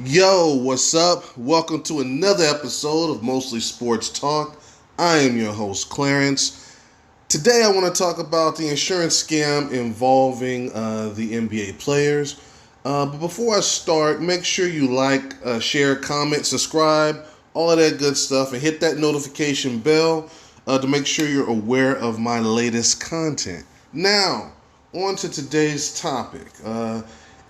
Yo, what's up? Welcome to another episode of Mostly Sports Talk. I am your host, Clarence. Today, I want to talk about the insurance scam involving the NBA players. But before I start, make sure you like, share, comment, subscribe, all of that good stuff, and hit that notification bell to make sure you're aware of my latest content. Now, on to today's topic.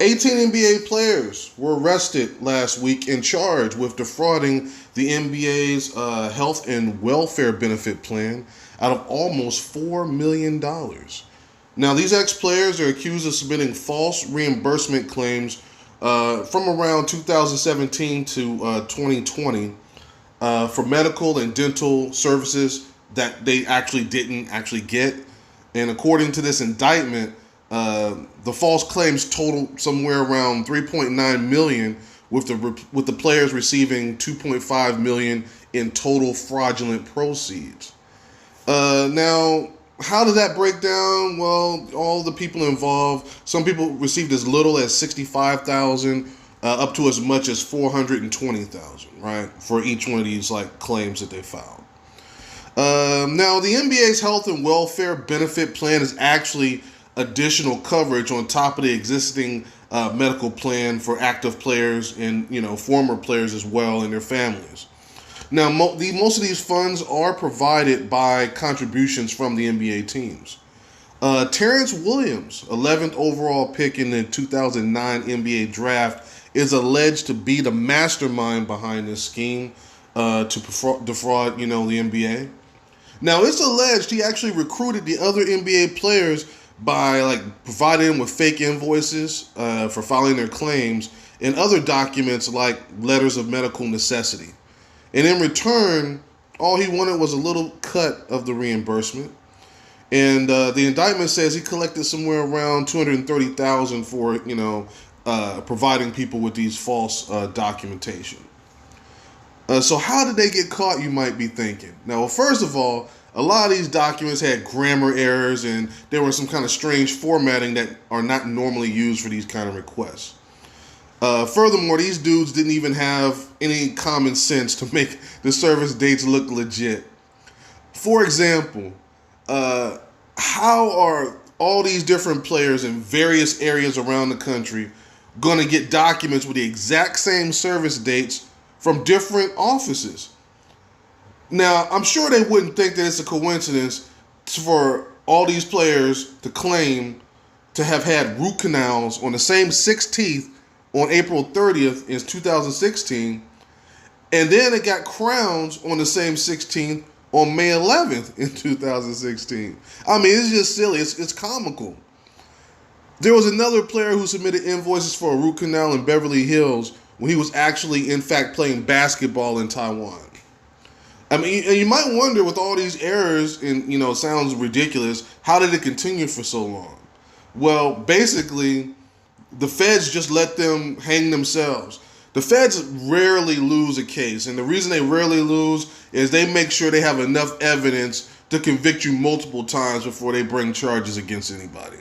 18 NBA players were arrested last week and charged with defrauding the NBA's health and welfare benefit plan out of almost $4 million. Now, these ex-players are accused of submitting false reimbursement claims from around 2017 to 2020 for medical and dental services that they actually didn't actually get. And according to this indictment, the false claims totaled somewhere around 3.9 million, with the players receiving 2.5 million in total fraudulent proceeds. Now, how did that break down? Well, all the people involved, some people received as little as 65,000, up to as much as 420,000, right, for each one of these claims that they filed. Now, the NBA's health and welfare benefit plan is actually additional coverage on top of the existing medical plan for active players and former players as well and their families. Now, most of these funds are provided by contributions from the NBA teams. Terrence Williams, 11th overall pick in the 2009 NBA draft, is alleged to be the mastermind behind this scheme to defraud, the NBA. Now, it's alleged he actually recruited the other NBA players by providing them with fake invoices for filing their claims and other documents like letters of medical necessity. And in return, all he wanted was a little cut of the reimbursement. And the indictment says he collected somewhere around $230,000 for providing people with these false documentation. So how did they get caught, you might be thinking? Now, first of all, a lot of these documents had grammar errors and there was some kind of strange formatting that are not normally used for these kind of requests. Furthermore, these dudes didn't even have any common sense to make the service dates look legit. For example, how are all these different players in various areas around the country going to get documents with the exact same service dates from different offices? Now, I'm sure they wouldn't think that it's a coincidence for all these players to claim to have had root canals on the same six teeth on April 30th in 2016, and then they got crowns on the same 16th on May 11th in 2016. I mean, it's just silly. It's comical. There was another player who submitted invoices for a root canal in Beverly Hills when he was actually, in fact, playing basketball in Taiwan. I mean, you might wonder, with all these errors, and it sounds ridiculous, how did it continue for so long? Well, basically, the feds just let them hang themselves. The feds rarely lose a case, and the reason they rarely lose is they make sure they have enough evidence to convict you multiple times before they bring charges against anybody.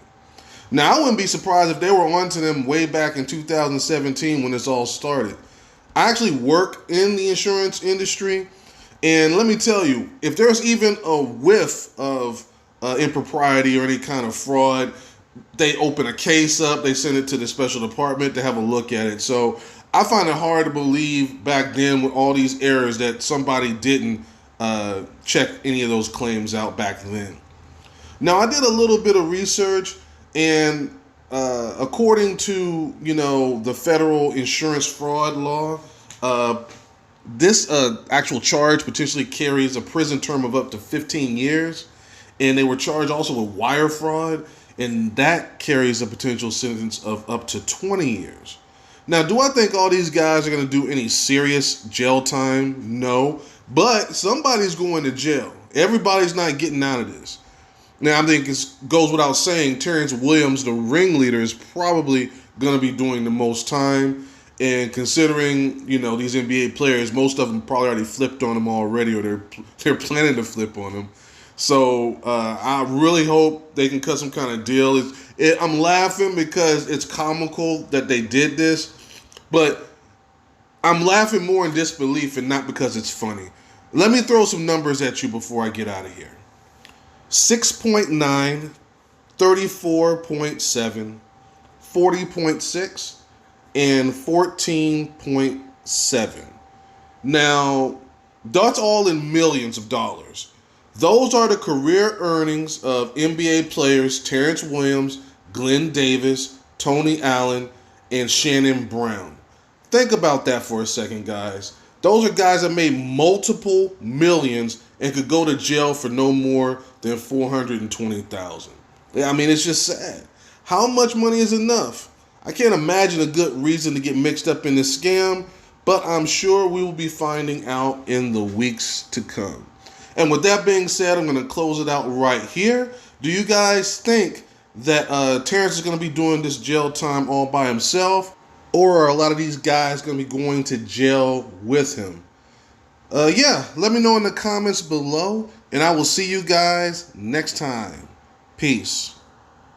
Now, I wouldn't be surprised if they were onto them way back in 2017 when this all started. I actually work in the insurance industry, and let me tell you, if there's even a whiff of impropriety or any kind of fraud, they open a case up, they send it to the special department to have a look at it. So I find it hard to believe back then with all these errors that somebody didn't check any of those claims out back then. Now, I did a little bit of research, and according to the federal insurance fraud law, this actual charge potentially carries a prison term of up to 15 years, and they were charged also with wire fraud, and that carries a potential sentence of up to 20 years. Now, do I think all these guys are going to do any serious jail time? No, but somebody's going to jail. Everybody's not getting out of this. Now, I think it goes without saying, Terrence Williams, the ringleader, is probably going to be doing the most time. And considering, these NBA players, most of them probably already flipped on him already, or they're planning to flip on him. So I really hope they can cut some kind of deal. I'm laughing because it's comical that they did this, but I'm laughing more in disbelief and not because it's funny. Let me throw some numbers at you before I get out of here. 6.9, 34.7, 40.6, and 14.7. Now, that's all in millions of dollars. Those are the career earnings of NBA players Terrence Williams, Glenn Davis, Tony Allen, and Shannon Brown. Think about that for a second, guys. Those are guys that made multiple millions and could go to jail for no more than $420,000. I mean, it's just sad. How much money is enough? I can't imagine a good reason to get mixed up in this scam, but I'm sure we will be finding out in the weeks to come. And with that being said, I'm going to close it out right here. Do you guys think that Terrence is going to be doing this jail time all by himself? Or are a lot of these guys going to be going to jail with him? Yeah, let me know in the comments below, and I will see you guys next time. Peace.